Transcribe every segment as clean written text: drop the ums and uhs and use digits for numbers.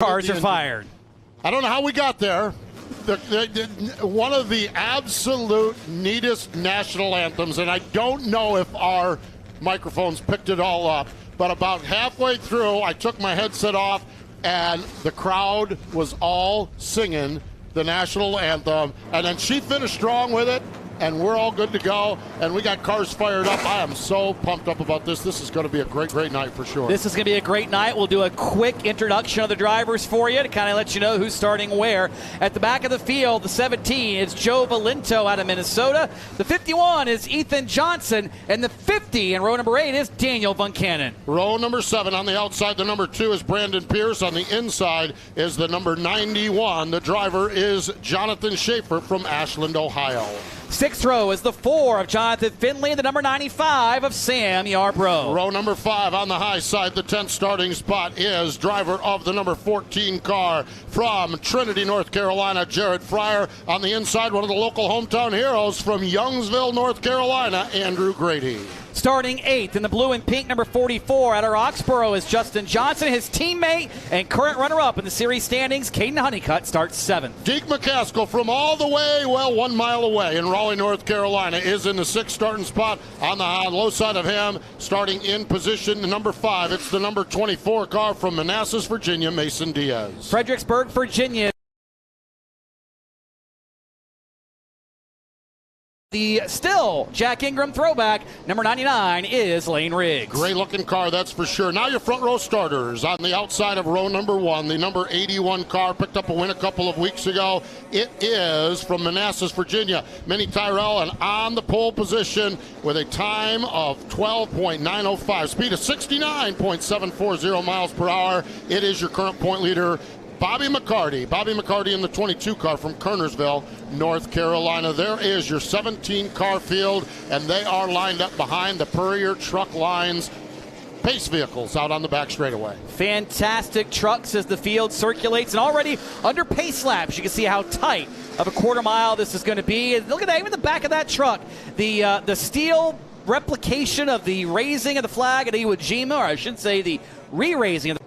Cars are fired. I don't know how we got there. One of the absolute neatest national anthems, and I don't know if our microphones picked it all up, but about halfway through, I took my headset off, and the crowd was all singing the national anthem, and then she finished strong with it, and we're all good to go, and we got cars fired up. I am so pumped up about this. This is going to be a great, great night for sure. This is going to be a great night. We'll do a quick introduction of the drivers for you to kind of let you know who's starting where. At the back of the field, the 17 is Joe Valento out of Minnesota. The 51 is Ethan Johnson, and the 50 in row number 8 is Daniel Bunchanan. Row number 7 on the outside, the number 2 is Brandon Pierce. On the inside is the number 91. The driver is Jonathan Schaefer from Ashland, Ohio. 6th row is the 4 of Jonathan Finley, the number 95 of Sam Yarbrough. Row number 5 on the high side, the 10th starting spot is driver of the number 14 car from Trinity, North Carolina, Jared Fryer. On the inside, one of the local hometown heroes from Youngsville, North Carolina, Andrew Grady. Starting 8th in the blue and pink, number 44 out of Roxborough is Justin Johnson. His teammate and current runner-up in the series standings, Caden Honeycutt, starts 7th. Deke McCaskill from all the way, 1 mile away in Raleigh, North Carolina, is in the 6th starting spot. On the low side of him, starting in position, number 5. It's the number 24 car from Manassas, Virginia, Mason Diaz. Fredericksburg, Virginia. The still Jack Ingram throwback, number 99, is Lane Riggs. Great looking car, that's for sure. Now your front row starters. On the outside of row number 1, the number 81 car picked up a win a couple of weeks ago. It is from Manassas, Virginia, Minnie Tyrell, and on the pole position with a time of 12.905, speed of 69.740 miles per hour. It is your current point leader, Bobby McCarty. Bobby McCarty in the 22 car from Kernersville, North Carolina. There is your 17 car field, and they are lined up behind the Puryear truck lines. Pace vehicles out on the back straightaway. Fantastic trucks as the field circulates, and already under pace laps, you can see how tight of a quarter mile this is going to be. And look at that, even the back of that truck, the steel replication of the raising of the flag at Iwo Jima, or I should say the re-raising of the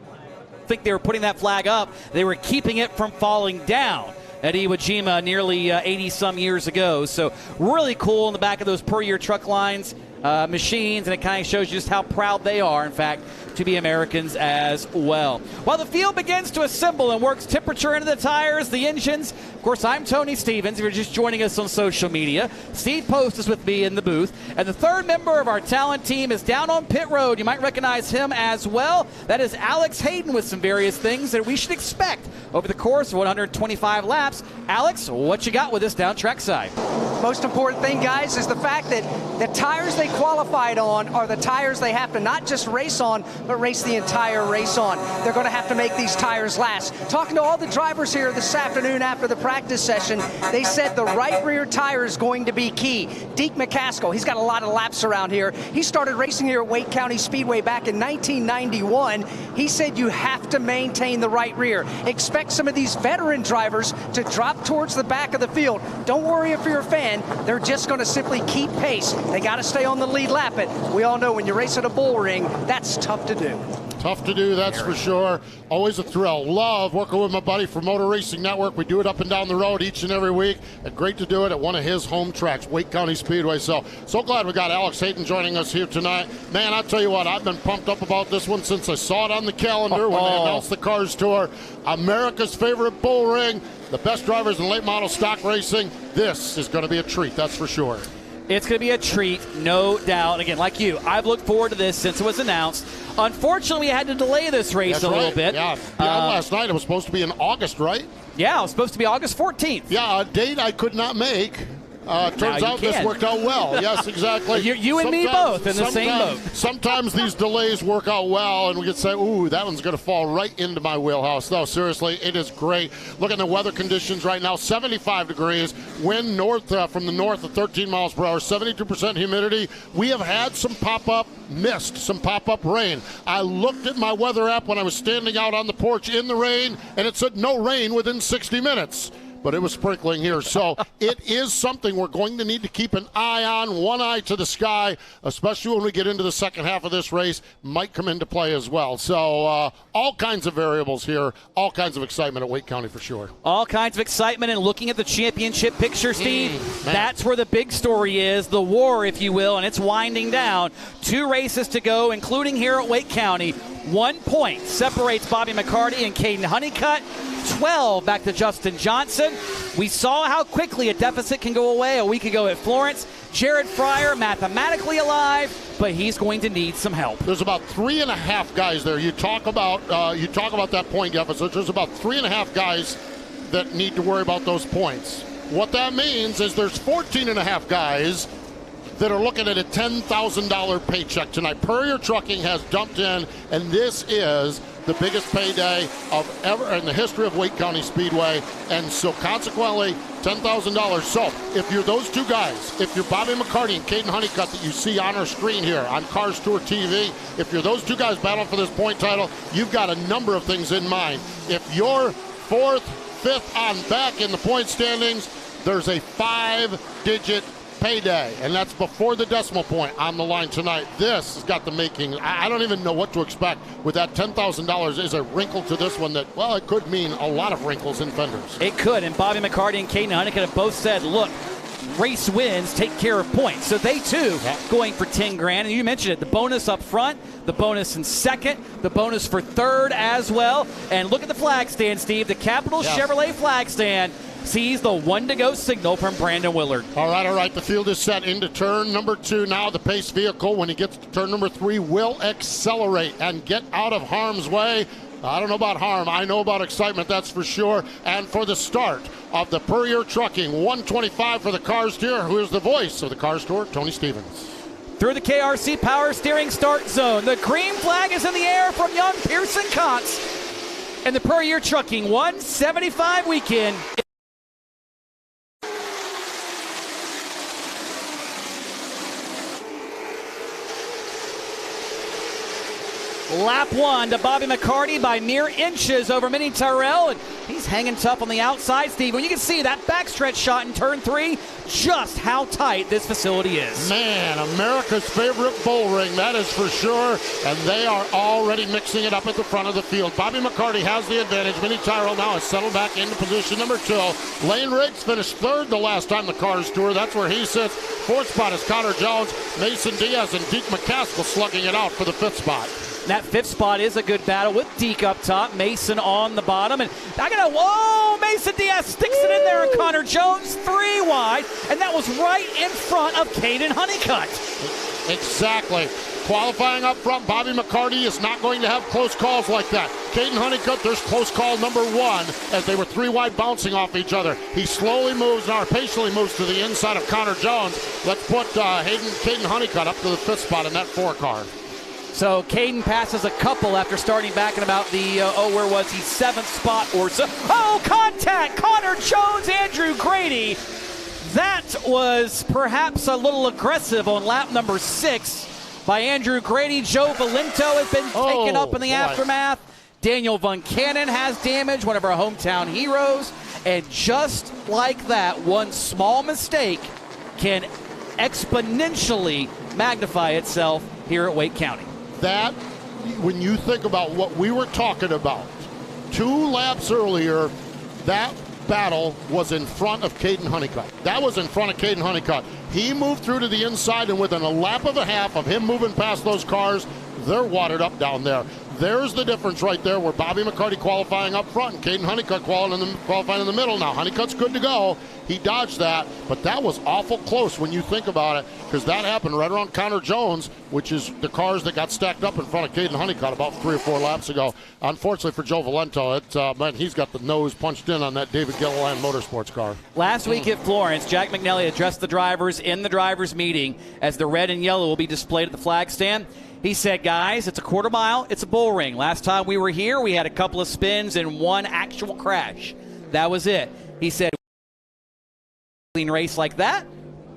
think they were putting that flag up. They were keeping it from falling down at Iwo Jima nearly 80-some years ago. So really cool in the back of those Puryear truck lines, machines, and it kind of shows you just how proud they are, in fact, to be Americans as well. While the field begins to assemble and works temperature into the tires, the engines, of course, I'm Tony Stevens. If you're just joining us on social media, Steve Post is with me in the booth. And the third member of our talent team is down on pit road. You might recognize him as well. That is Alex Hayden with some various things that we should expect over the course of 125 laps. Alex, what you got with us down trackside? Most important thing, guys, is the fact that the tires they qualified on are the tires they have to not just race on, but race the entire race on. They're going to have to make these tires last. Talking to all the drivers here this afternoon after the practice session, they said the right rear tire is going to be key. Deke McCaskill, he's got a lot of laps around here. He started racing here at Wake County Speedway back in 1991. He said you have to maintain the right rear. Expect some of these veteran drivers to drop towards the back of the field. Don't worry if you're a fan. They're just going to simply keep pace. They got to stay on the lead lap. But we all know when you race at a bull ring, that's tough to do. Tough to do, that's for sure. Always a thrill. Love working with my buddy from Motor Racing Network. We do it up and down the road each and every week. And great to do it at one of his home tracks, Wake County Speedway. So glad we got Alex Hayden joining us here tonight. Man, I'll tell you what, I've been pumped up about this one since I saw it on the calendar when they announced the Cars Tour. America's favorite bull ring, the best drivers in late model stock racing. This is going to be a treat, that's for sure. It's going to be a treat, no doubt. Again, like you, I've looked forward to this since it was announced. Unfortunately, we had to delay this race little bit. Yeah, last night it was supposed to be in August, right? Yeah, it was supposed to be August 14th. Yeah, a date I could not make. Turns out this worked out well. Yes, exactly. you and me both in the same boat. Sometimes these delays work out well, and we can say, ooh, that one's going to fall right into my wheelhouse. No, seriously, it is great. Look at the weather conditions right now, 75 degrees, wind north from the north of 13 miles per hour, 72% humidity. We have had some pop-up mist, some pop-up rain. I looked at my weather app when I was standing out on the porch in the rain, and it said no rain within 60 minutes. but it was sprinkling here. So it is something we're going to need to keep an eye on, one eye to the sky, especially when we get into the second half of this race, might come into play as well. So all kinds of variables here, all kinds of excitement at Wake County for sure. All kinds of excitement, and looking at the championship picture, Steve, that's where the big story is, the war, if you will, and it's winding down. 2 races to go, including here at Wake County. 1 point separates Bobby McCarty and Caden Honeycutt. 12 back to Justin Johnson. We saw how quickly a deficit can go away a week ago at Florence. Jared Fryer mathematically alive, but he's going to need some help. There's about 3.5 guys there. You talk about that point deficit. There's about 3.5 guys that need to worry about those points. What that means is there's 14.5 guys that are looking at a $10,000 paycheck tonight. Puryear Trucking has dumped in, and this is the biggest payday of ever in the history of Wake County Speedway, and so consequently $10,000. So if you're those 2 guys, if you're Bobby McCarty and Caden Honeycutt that you see on our screen here on Cars Tour TV, if you're those 2 guys battling for this point title, you've got a number of things in mind. If you're 4th, 5th on back in the point standings, there's a 5-digit payday, and that's before the decimal point on the line tonight. This has got the making. I don't even know what to expect with that $10,000. Is a wrinkle to this one that, well, it could mean a lot of wrinkles in fenders. It could, and Bobby McCarty and Caden Honeycutt have both said, look, race wins take care of points. So they too going for 10 grand. And you mentioned it, the bonus up front, the bonus in second, the bonus for third as well. And look at the flag stand, Steve. The Capital Chevrolet flag stand sees the 1 to go signal from Brandon Willard. All right. The field is set into turn number 2 now. The pace vehicle, when he gets to turn number 3, will accelerate and get out of harm's way. I don't know about harm. I know about excitement, that's for sure. And for the start of the Puryear Trucking 125 for the Cars Tour, who is the voice of the Cars Tour, Tony Stevens. Through the KRC Power Steering start zone, the green flag is in the air from young Pearson Cox. And the Puryear Trucking 175 weekend. Lap 1 to Bobby McCarty by mere inches over Minnie Tyrell, and he's hanging tough on the outside, Steve. When you can see that backstretch shot in turn 3, just how tight this facility is. Man, America's favorite bull ring, that is for sure, and they are already mixing it up at the front of the field. Bobby McCarty has the advantage. Minnie Tyrell now has settled back into position number 2. Lane Riggs finished 3rd the last time the Cars Tour. That's where he sits. 4th spot is Connor Jones, Mason Diaz, and Deke McCaskill slugging it out for the 5th spot. That 5th spot is a good battle with Deke up top, Mason on the bottom. And Mason Diaz sticks it in there, and Connor Jones 3 wide. And that was right in front of Caden Honeycutt. Exactly. Qualifying up front, Bobby McCarty is not going to have close calls like that. Caden Honeycutt, there's close call number 1 as they were 3 wide bouncing off each other. He slowly moves, or patiently moves to the inside of Connor Jones. Let's put Caden Honeycutt up to the 5th spot in that 4 car. So Caden passes a couple after starting back in about the, 7th spot or so. Oh, contact! Connor Jones, Andrew Grady. That was perhaps a little aggressive on lap number 6 by Andrew Grady. Joe Valento has been taken up in the aftermath. Daniel Von Cannon has damage, one of our hometown heroes. And just like that, one small mistake can exponentially magnify itself here at Wake County. That, when you think about what we were talking about 2 laps earlier, that battle was in front of Caden Honeycutt. That was in front of Caden Honeycutt. He moved through to the inside, and within a lap and a half of him moving past those cars, they're watered up down there. There's the difference right there, where Bobby McCarty qualifying up front and Caden Honeycutt qualifying in the middle. Now, Honeycutt's good to go. He dodged that, but that was awful close when you think about it, because that happened right around Connor Jones, which is the cars that got stacked up in front of Caden Honeycutt about 3 or 4 laps ago. Unfortunately for Joe Valento, man, he's got the nose punched in on that David Gilliland Motorsports car. Last week at Florence, Jack McNally addressed the drivers in the drivers' meeting as the red and yellow will be displayed at the flag stand. He said, guys, it's a quarter mile, it's a bull ring. Last time we were here, we had a couple of spins and 1 actual crash. That was it. He said, clean race like that,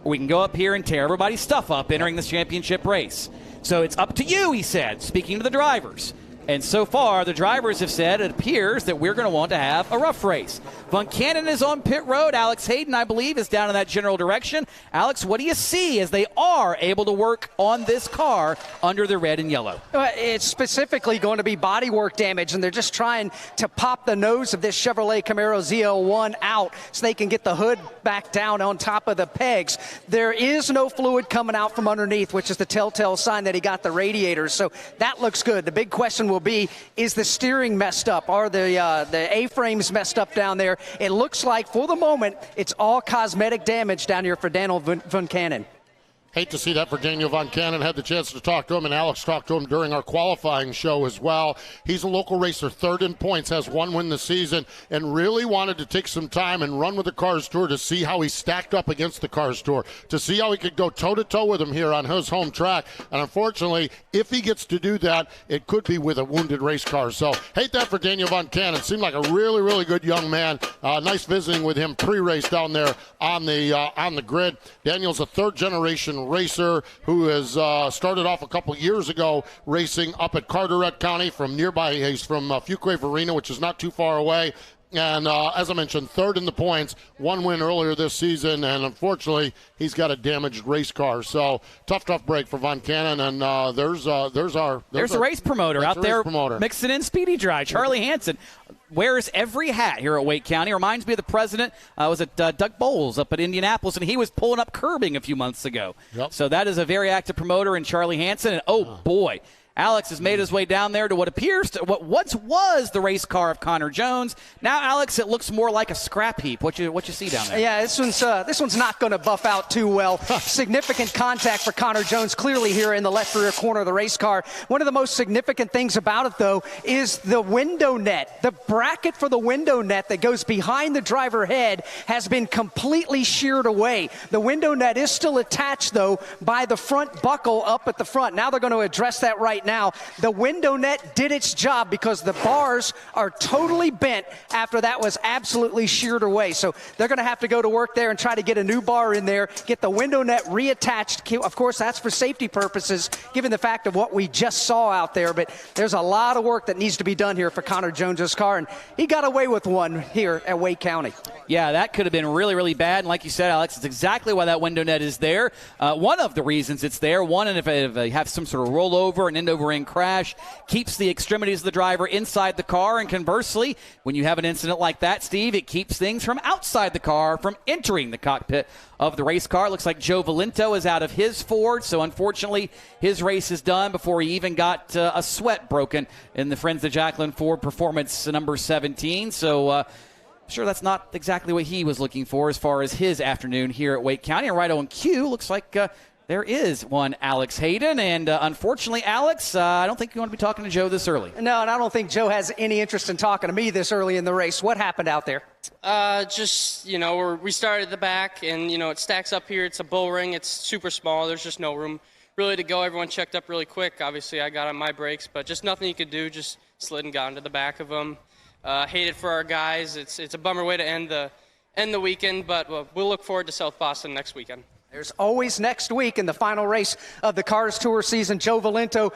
or we can go up here and tear everybody's stuff up entering this championship race. So it's up to you, he said, speaking to the drivers. And so far, the drivers have said it appears that we're going to want to have a rough race. Von Cannon is on pit road. Alex Hayden, I believe, is down in that general direction. Alex, what do you see as they are able to work on this car under the red and yellow? It's specifically going to be bodywork damage, and they're just trying to pop the nose of this Chevrolet Camaro ZL1 out so they can get the hood back down on top of the pegs. There is no fluid coming out from underneath, which is the telltale sign that he got the radiators. So that looks good. The big question will be, is the steering messed up? Are the A-frames messed up down there? It looks like, for the moment, it's all cosmetic damage down here for Daniel Von Cannon. Hate to see that for Daniel Von Cannon. Had the chance to talk to him, and Alex talked to him during our qualifying show as well. He's a local racer, third in points, has one win this season, and really wanted to take some time and run with the Cars Tour to see how he stacked up against the Cars Tour, to see how he could go toe-to-toe with him here on his home track. And unfortunately, if he gets to do that, it could be with a wounded race car. So hate that for Daniel Von Cannon. Seemed like a really, really good young man. Nice visiting with him pre-race down there on the grid. Daniel's a third-generation racer who has started off a couple years ago racing up at Carteret County from nearby. He's from Fuquay-Varina, which is not too far away. And as I mentioned, third in the points, one win earlier this season, and unfortunately, he's got a damaged race car. So tough break for Von Cannon. And there's a race promoter out there mixing in speedy dry. Charlie Hansen wears every hat here at Wake County. Reminds me of the president. Was it Doug Bowles up at Indianapolis, and he was pulling up curbing a few months ago. Yep. So that is a very active promoter in Charlie Hansen. And boy, Alex has made his way down there to what once was the race car of Connor Jones. Now, Alex, it looks more like a scrap heap. What you see down there? Yeah, this one's not going to buff out too well. Significant contact for Connor Jones clearly here in the left rear corner of the race car. One of the most significant things about it, though, is the window net. The bracket for the window net that goes behind the driver head has been completely sheared away. The window net is still attached, though, by the front buckle up at the front. Now they're going to address that right now. The window net did its job because the bars are totally bent after that was absolutely sheared away. So they're going to have to go to work there and try to get a new bar in there, get the window net reattached. Of course, that's for safety purposes, given the fact of what we just saw out there. But there's a lot of work that needs to be done here for Connor Jones's car, and he got away with one here at Wake County. Yeah, that could have been really, really bad. And like you said, Alex, it's exactly why that window net is there. One of the reasons it's there, and if they have some sort of rollover and end-over-end crash, keeps the extremities of the driver inside the car. And conversely, when you have an incident like that, Steve, it keeps things from outside the car from entering the cockpit of the race car. Looks like Joe Valento is out of his Ford, so unfortunately his race is done before he even got a sweat broken in the Friends of Jacqueline Ford Performance number 17. So sure, that's not exactly what he was looking for as far as his afternoon here at Wake County. And right on cue, looks like there is one Alex Hayden. And unfortunately, Alex, I don't think you want to be talking to Joe this early. No, and I don't think Joe has any interest in talking to me this early in the race. What happened out there? We started at the back, and, it stacks up here. It's a bull ring. It's super small. There's just no room really to go. Everyone checked up really quick. Obviously, I got on my brakes, but just nothing you could do. Just slid and got into the back of them. Hate it for our guys. It's a bummer way to end the weekend, but we'll look forward to South Boston next weekend. There's always next week in the final race of the Cars Tour season. Joe Valento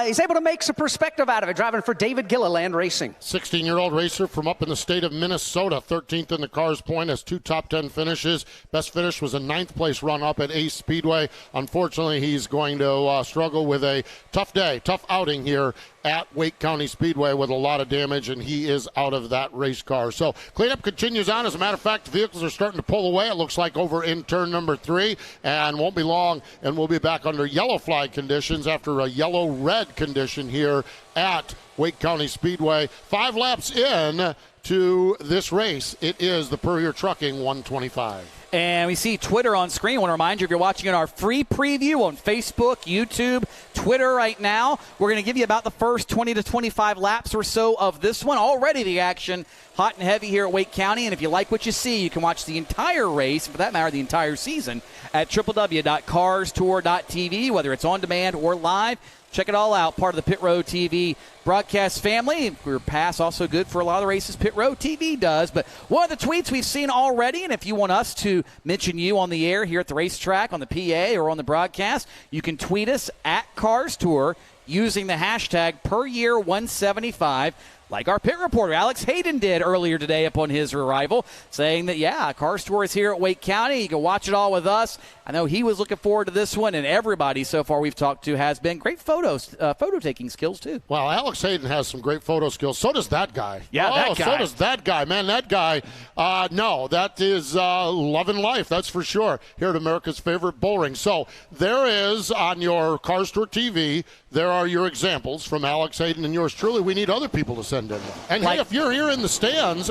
is able to make some perspective out of it, driving for David Gilliland Racing. 16-year-old racer from up in the state of Minnesota, 13th in the Cars Point, has 2 top 10 finishes. Best finish was a 9th place run up at Ace Speedway. Unfortunately, he's going to struggle with a tough outing here at Wake County Speedway with a lot of damage, and he is out of that race car. So cleanup continues on. As a matter of fact, the vehicles are starting to pull away, it looks like, over in turn number 3, and won't be long, and we'll be back under yellow flag conditions after a yellow-red condition here at Wake County Speedway. 5 laps in to this race. It is the Puryear Trucking 125. And we see Twitter on screen. I want to remind you, if you're watching in our free preview on Facebook, YouTube, Twitter right now, we're going to give you about the first 20 to 25 laps or so of this one. Already the action hot and heavy here at Wake County. And if you like what you see, you can watch the entire race, for that matter, the entire season, at www.carstour.tv, whether it's on demand or live. Check it all out. Part of the Pit Road TV broadcast family. Your pass also good for a lot of the races Pit Road TV does. But one of the tweets we've seen already, and if you want us to mention you on the air here at the racetrack, on the PA, or on the broadcast, you can tweet us at Cars Tour using the hashtag Puryear175. like our pit reporter Alex Hayden did earlier today upon his arrival, saying that, yeah, Car Store is here at Wake County. You can watch it all with us. I know he was looking forward to this one, and everybody so far we've talked to has been great photo-taking skills, too. Well, Alex Hayden has some great photo skills. So does that guy. Yeah, that guy. So does that guy. Man, that guy, no, that is loving life, that's for sure, here at America's favorite bull ring. So there is, on your Car Store TV, there are your examples from Alex Hayden and yours truly. We need other people to send in. And hey, if you're here in the stands,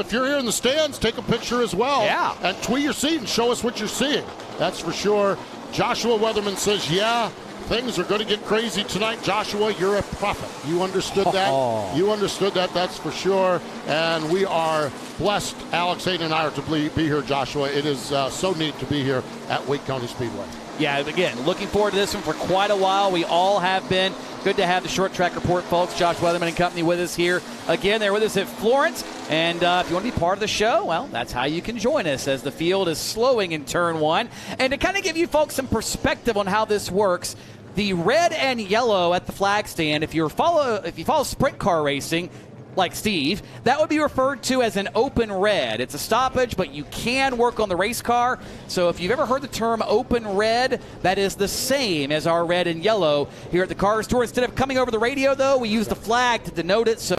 take a picture as well. Yeah. And tweet your seat and show us what you're seeing. That's for sure. Joshua Weatherman says, yeah, things are going to get crazy tonight. Joshua, you're a prophet. You understood that. You understood that, that's for sure. And we are blessed, Alex Hayden and I, are to be here, Joshua. It is so neat to be here at Wake County Speedway. Yeah, again, looking forward to this one for quite a while. We all have been. Good to have the Short Track Report folks, Josh Weatherman and company, with us here. Again, they're with us at Florence. And if you want to be part of the show, well, that's how you can join us as the field is slowing in turn one. And to kind of give you folks some perspective on how this works, the red and yellow at the flag stand, if you follow sprint car racing, like Steve, that would be referred to as an open red. It's a stoppage, but you can work on the race car. So if you've ever heard the term open red, that is the same as our red and yellow here at the Car Store. Instead of coming over the radio, though, we use the flag to denote it. So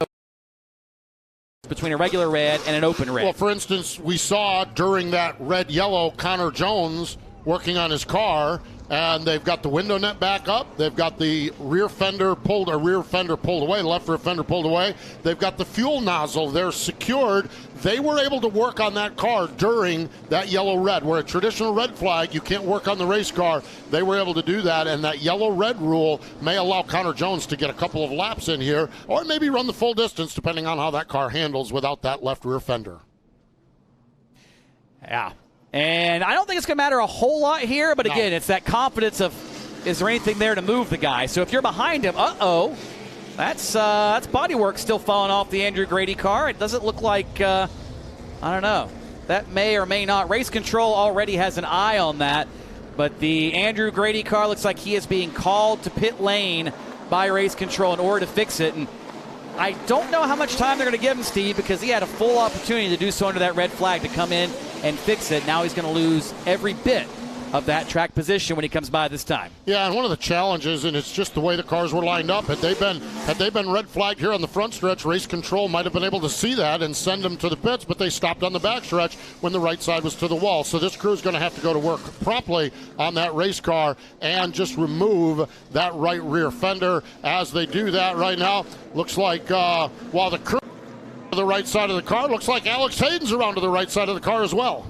between a regular red and an open red. Well, for instance, we saw during that red-yellow Connor Jones working on his car, and they've got the window net back up. They've got the rear fender pulled away, left rear fender pulled away. They've got the fuel nozzle there secured. They were able to work on that car during that yellow-red, where a traditional red flag, you can't work on the race car. They were able to do that, and that yellow-red rule may allow Connor Jones to get a couple of laps in here, or maybe run the full distance, depending on how that car handles without that left rear fender. Yeah. And I don't think it's going to matter a whole lot here, but again, it's that confidence of, is there anything there to move the guy? So if you're behind him, that's bodywork still falling off the Andrew Grady car. It doesn't look like, I don't know. That may or may not. Race Control already has an eye on that, but the Andrew Grady car looks like he is being called to pit lane by Race Control in order to fix it. And I don't know how much time they're going to give him, Steve, because he had a full opportunity to do so under that red flag to come in and fix it. Now he's going to lose every bit of that track position when he comes by this time. Yeah, and one of the challenges, and it's just the way the cars were lined up, had they been red flagged here on the front stretch, Race Control might have been able to see that and send them to the pits, but they stopped on the back stretch when the right side was to the wall. So this crew is going to have to go to work promptly on that race car and just remove that right rear fender. As they do that right now, looks like while the crew to the right side of the car, looks like Alex Hayden's around to the right side of the car as well.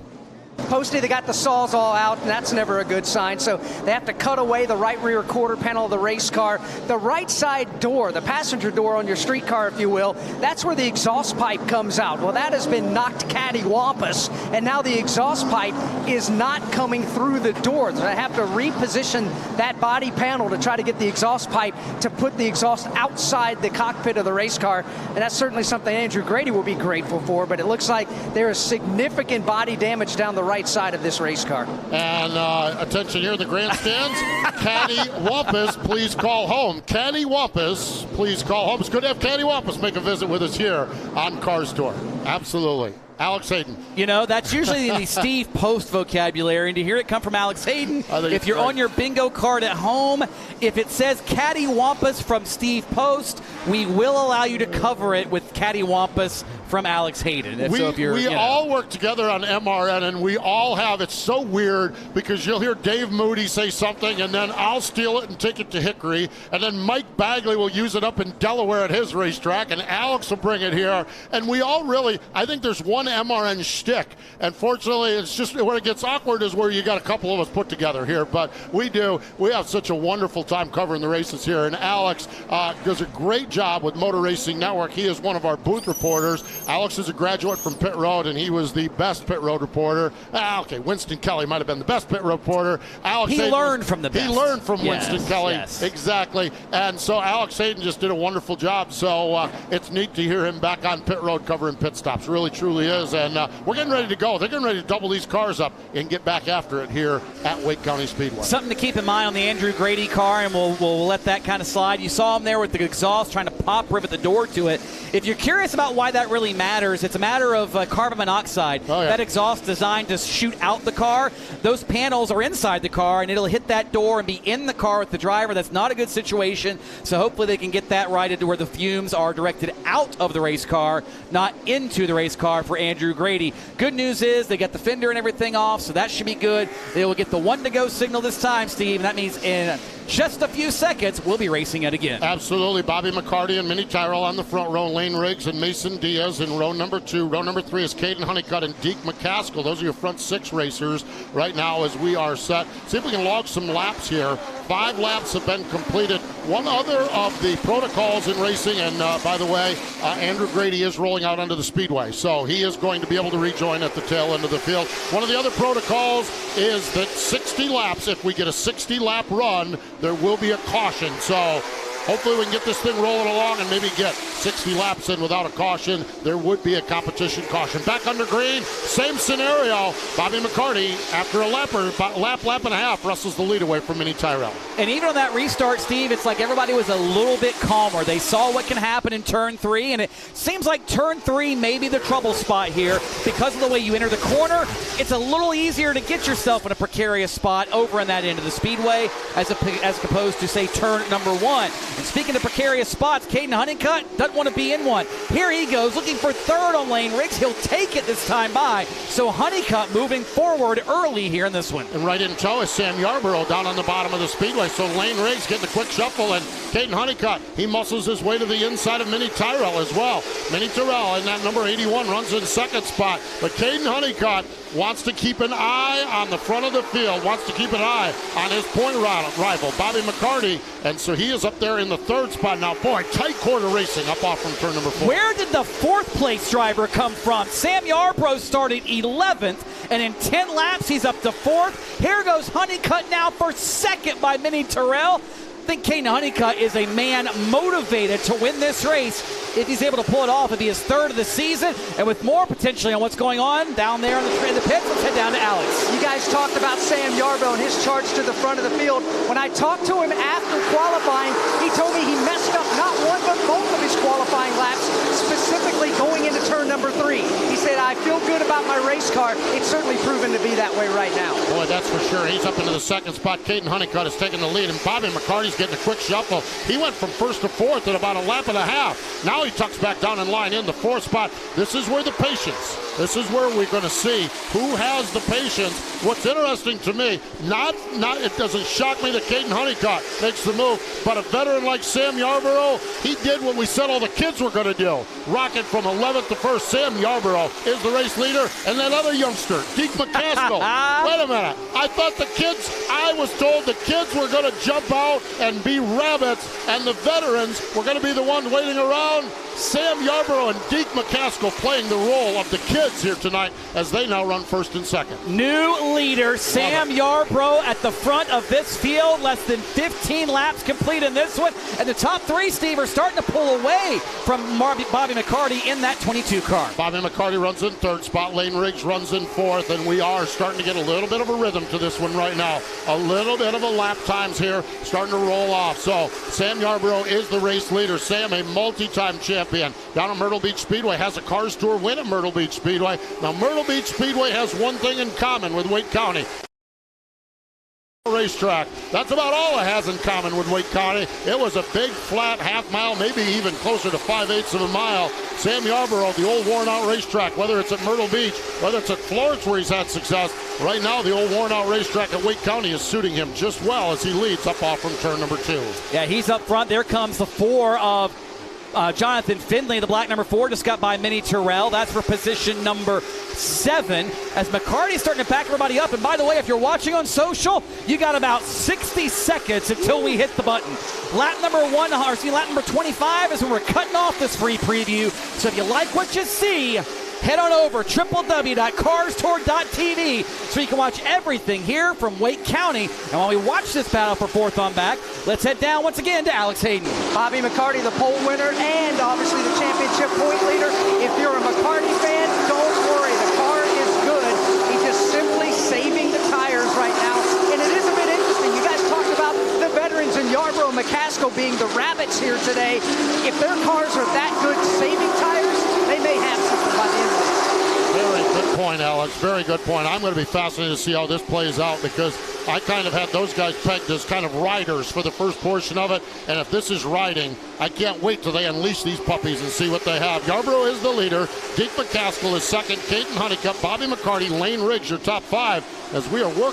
Posty, they got the saws all out, and that's never a good sign. So they have to cut away the right rear quarter panel of the race car. The right side door, the passenger door on your street car, if you will, that's where the exhaust pipe comes out. Well, that has been knocked cattywampus, and now the exhaust pipe is not coming through the door. So they have to reposition that body panel to try to get the exhaust pipe to put the exhaust outside the cockpit of the race car. And that's certainly something Andrew Grady will be grateful for, but it looks like there is significant body damage down the right side of this race car. And attention here in the grandstands. Caddy Wampus, please call home. Caddy Wampus, please call home. It's good to have Caddy Wampus make a visit with us here on Cars Tour. Absolutely. Alex Hayden. You know, that's usually the Steve Post vocabulary, and to hear it come from Alex Hayden, if you're on your bingo card at home, if it says Cattywampus from Steve Post, we will allow you to cover it with Cattywampus from Alex Hayden. And we all work together on MRN, and we all have, it's so weird because you'll hear Dave Moody say something, and then I'll steal it and take it to Hickory, and then Mike Bagley will use it up in Delaware at his racetrack, and Alex will bring it here, and we all really, I think there's one MRN shtick, and fortunately it's just where it gets awkward is where you got a couple of us put together here, but we have such a wonderful time covering the races here, and Alex does a great job with Motor Racing Network. He is one of our booth reporters. Alex is a graduate from Pit Road, and he was the best pit road reporter. Okay, Winston Kelly might have been the best pit road reporter. Alex he Hayden learned from the best. He learned from Winston Kelly. Yes. Exactly. And so Alex Hayden just did a wonderful job. So it's neat to hear him back on pit road covering pit stops. Really, truly is. And we're getting ready to go. They're getting ready to double these cars up and get back after it here at Wake County Speedway. Something to keep in mind on the Andrew Grady car, and we'll let that kind of slide. You saw him there with the exhaust trying to pop rivet the door to it. If you're curious about why that really matters, it's a matter of carbon monoxide. Oh, yeah. That exhaust designed to shoot out the car. Those panels are inside the car, and it'll hit that door and be in the car with the driver. That's not a good situation. So hopefully they can get that righted to where the fumes are directed out of the race car, not into the race car for Andrew Grady. Good news is they got the fender and everything off, so that should be good. They will get the 1-to-go signal this time, Steve, and that means in just a few seconds we'll be racing it again. Absolutely. Bobby McCarty and Minnie Tyrell on the front row. Lane Riggs and Mason Diaz in row number 2. Row number 3 is Caden Honeycutt and Deke McCaskill. Those are your front 6 racers right now as we are set. See if we can log some laps here. 5 laps have been completed. One other of the protocols in racing, and by the way, Andrew Grady is rolling out onto the speedway, so he is going to be able to rejoin at the tail end of the field. One of the other protocols is that 60 laps, if we get a 60-lap run, there will be a caution. So hopefully we can get this thing rolling along and maybe get 60 laps in without a caution. There would be a competition caution. Back under green, same scenario. Bobby McCarty, after a lap and a half, wrestles the lead away from Minnie Tyrell. And even on that restart, Steve, it's like everybody was a little bit calmer. They saw what can happen in turn 3, and it seems like turn 3 may be the trouble spot here because of the way you enter the corner. It's a little easier to get yourself in a precarious spot over in that end of the speedway as opposed to, say, turn number 1. And speaking of precarious spots, Caden Honeycutt doesn't want to be in one. Here he goes, looking for third on Lane Riggs. He'll take it this time by. So Honeycutt moving forward early here in this one. And right in tow is Sam Yarborough down on the bottom of the speedway. So Lane Riggs getting a quick shuffle, and Caden Honeycutt, he muscles his way to the inside of Minnie Tyrell as well. Minnie Tyrell in that number 81 runs in second spot. But Caden Honeycutt wants to keep an eye on the front of the field, wants to keep an eye on his point rival, Bobby McCarty, and so he is up there in the third spot now. Boy, tight corner racing up off from turn number 4. Where did the 4th place driver come from? Sam Yarborough started 11th, and in 10 laps he's up to 4th. Here goes Honeycutt now for 2nd by Minnie Tyrell. I think Caden Honeycutt is a man motivated to win this race. If he's able to pull it off, it'll be his 3rd of the season. And with more potentially on what's going on down there in the pits, let's head down to Alex. You guys talked about Sam Yarborough and his charge to the front of the field. When I talked to him after qualifying, he told me he messed up not one but both of his qualifying laps, specifically going into turn number 3. He said, I feel good about my race car. It's certainly proven to be that way right now. Boy, that's for sure. He's up into the 2nd spot. Caden Honeycutt is taking the lead, and Bobby McCarty's getting a quick shuffle. He went from 1st to 4th in about a lap and a half. Now he tucks back down in line in the 4th spot. This is where the patience. This is where we're going to see who has the patience. What's interesting to me, it doesn't shock me that Caden Honeycutt makes the move, but a veteran like Sam Yarborough, he did what we said all the kids were going to do. Rocket from 11th to 1st. Sam Yarborough is the race leader, and that other youngster, Deke McCaskill. Wait a minute. I was told the kids were going to jump out and be rabbits, and the veterans were going to be the ones waiting around. Sam Yarborough and Deke McCaskill playing the role of the kids here tonight as they now run 1st and 2nd. New leader, Sam Yarborough at the front of this field. Less than 15 laps complete in this one. And the top 3, Steve, are starting to pull away from Bobby McCarty in that 22 car. Bobby McCarty runs in 3rd spot. Lane Riggs runs in 4th. And we are starting to get a little bit of a rhythm to this one right now. A little bit of a lap times here starting to roll off. So Sam Yarborough is the race leader. Sam, a multi-time champion down at Myrtle Beach Speedway, has a Cars Tour win at Myrtle Beach Speedway. Now, Myrtle Beach Speedway has one thing in common with Wake County. Racetrack. That's about all it has in common with Wake County. It was a big, flat half mile, maybe even closer to 5/8 of a mile. Sam Yarborough, the old worn-out racetrack, whether it's at Myrtle Beach, whether it's at Florence where he's had success, right now the old worn-out racetrack at Wake County is suiting him just well as he leads up off from turn number 2. Yeah, he's up front. There comes the 4 of Jonathan Findlay, the black number 4, just got by Minnie Terrell. That's for position number 7. As McCarty's starting to back everybody up. And by the way, if you're watching on social, you got about 60 seconds until we hit the button. Lap number 25 is when we're cutting off this free preview. So if you like what you see, head on over www.carstour.tv so you can watch everything here from Wake County. And while we watch this battle for 4th on back, let's head down once again to Alex Hayden. Bobby McCarty, the pole winner, and obviously the championship point leader. If you're a McCarty fan, don't worry. The car is good. He's just simply saving the tires right now. And it is a bit interesting. You guys talked about the veterans in Yarborough and McCaskill being the rabbits here today. If their cars are that good saving tires, they may have something by the end of this. Very good point, Alex. Very good point. I'm going to be fascinated to see how this plays out because I kind of had those guys pegged as kind of riders for the first portion of it. And if this is riding, I can't wait till they unleash these puppies and see what they have. Yarborough is the leader. Deke McCaskill is second. Caden Honeycutt, Bobby McCarty, Lane Riggs, your top 5 as we are working.